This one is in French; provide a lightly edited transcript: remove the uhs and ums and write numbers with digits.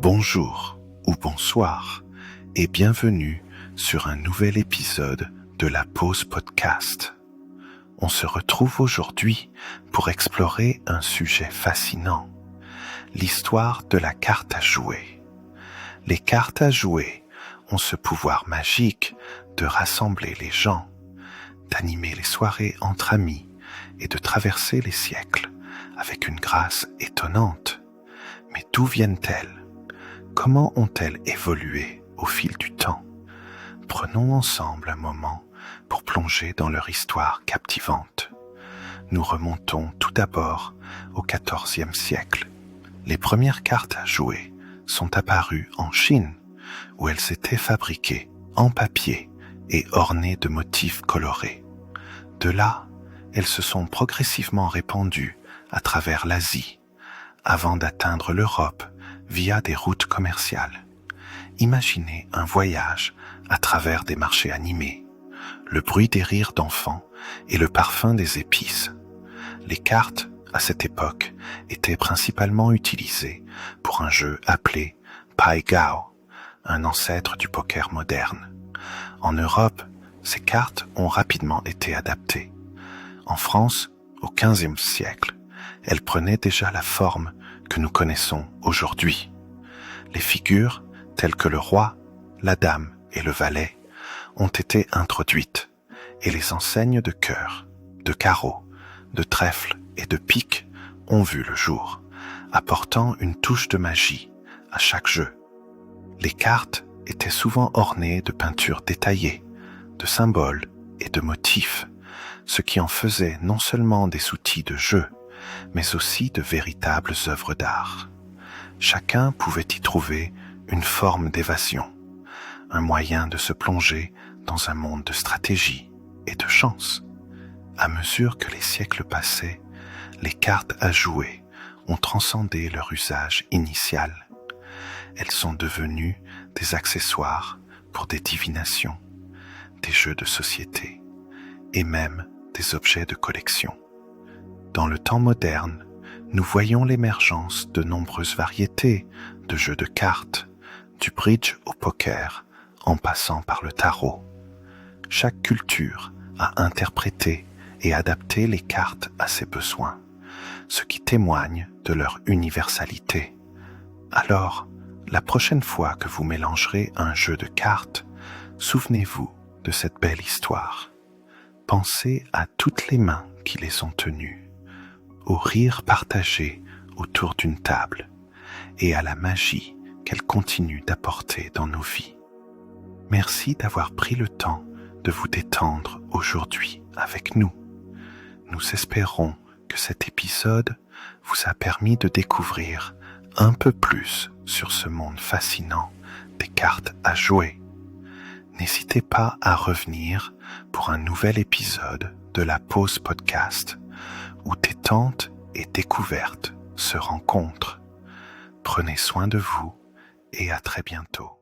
Bonjour ou bonsoir et bienvenue sur un nouvel épisode de la Pause Podcast. On se retrouve aujourd'hui pour explorer un sujet fascinant, l'histoire de la carte à jouer. Les cartes à jouer ont ce pouvoir magique de rassembler les gens, d'animer les soirées entre amis et de traverser les siècles avec une grâce étonnante. Mais d'où viennent-elles ? Comment ont-elles évolué au fil du temps ? Prenons ensemble un moment pour plonger dans leur histoire captivante. Nous remontons tout d'abord au XIVe siècle. Les premières cartes à jouer sont apparues en Chine, où elles étaient fabriquées en papier et ornées de motifs colorés. De là, elles se sont progressivement répandues à travers l'Asie, avant d'atteindre l'Europe via des routes commerciales. Imaginez un voyage à travers des marchés animés, le bruit des rires d'enfants et le parfum des épices. Les cartes, à cette époque, étaient principalement utilisées pour un jeu appelé Pai Gow, un ancêtre du poker moderne. En Europe, ces cartes ont rapidement été adaptées. En France, au XVe siècle, elles prenaient déjà la forme que nous connaissons aujourd'hui. Les figures, telles que le roi, la dame et le valet, ont été introduites, et les enseignes de cœur, de carreaux, de trèfle et de pique ont vu le jour, apportant une touche de magie à chaque jeu. Les cartes étaient souvent ornées de peintures détaillées, de symboles et de motifs, ce qui en faisait non seulement des outils de jeu, mais aussi de véritables œuvres d'art. Chacun pouvait y trouver une forme d'évasion, un moyen de se plonger dans un monde de stratégie et de chance. À mesure que les siècles passaient, les cartes à jouer ont transcendé leur usage initial. Elles sont devenues des accessoires pour des divinations, des jeux de société et même des objets de collection. Dans le temps moderne, nous voyons l'émergence de nombreuses variétés de jeux de cartes, du bridge au poker, en passant par le tarot. Chaque culture a interprété et adapté les cartes à ses besoins, ce qui témoigne de leur universalité. Alors, la prochaine fois que vous mélangerez un jeu de cartes, souvenez-vous de cette belle histoire. Pensez à toutes les mains qui les ont tenues, au rire partagé autour d'une table et à la magie qu'elle continue d'apporter dans nos vies. Merci d'avoir pris le temps de vous détendre aujourd'hui avec nous. Nous espérons que cet épisode vous a permis de découvrir un peu plus sur ce monde fascinant des cartes à jouer. N'hésitez pas à revenir pour un nouvel épisode de la Pause Podcast, où détente et découverte se rencontrent. Prenez soin de vous et à très bientôt.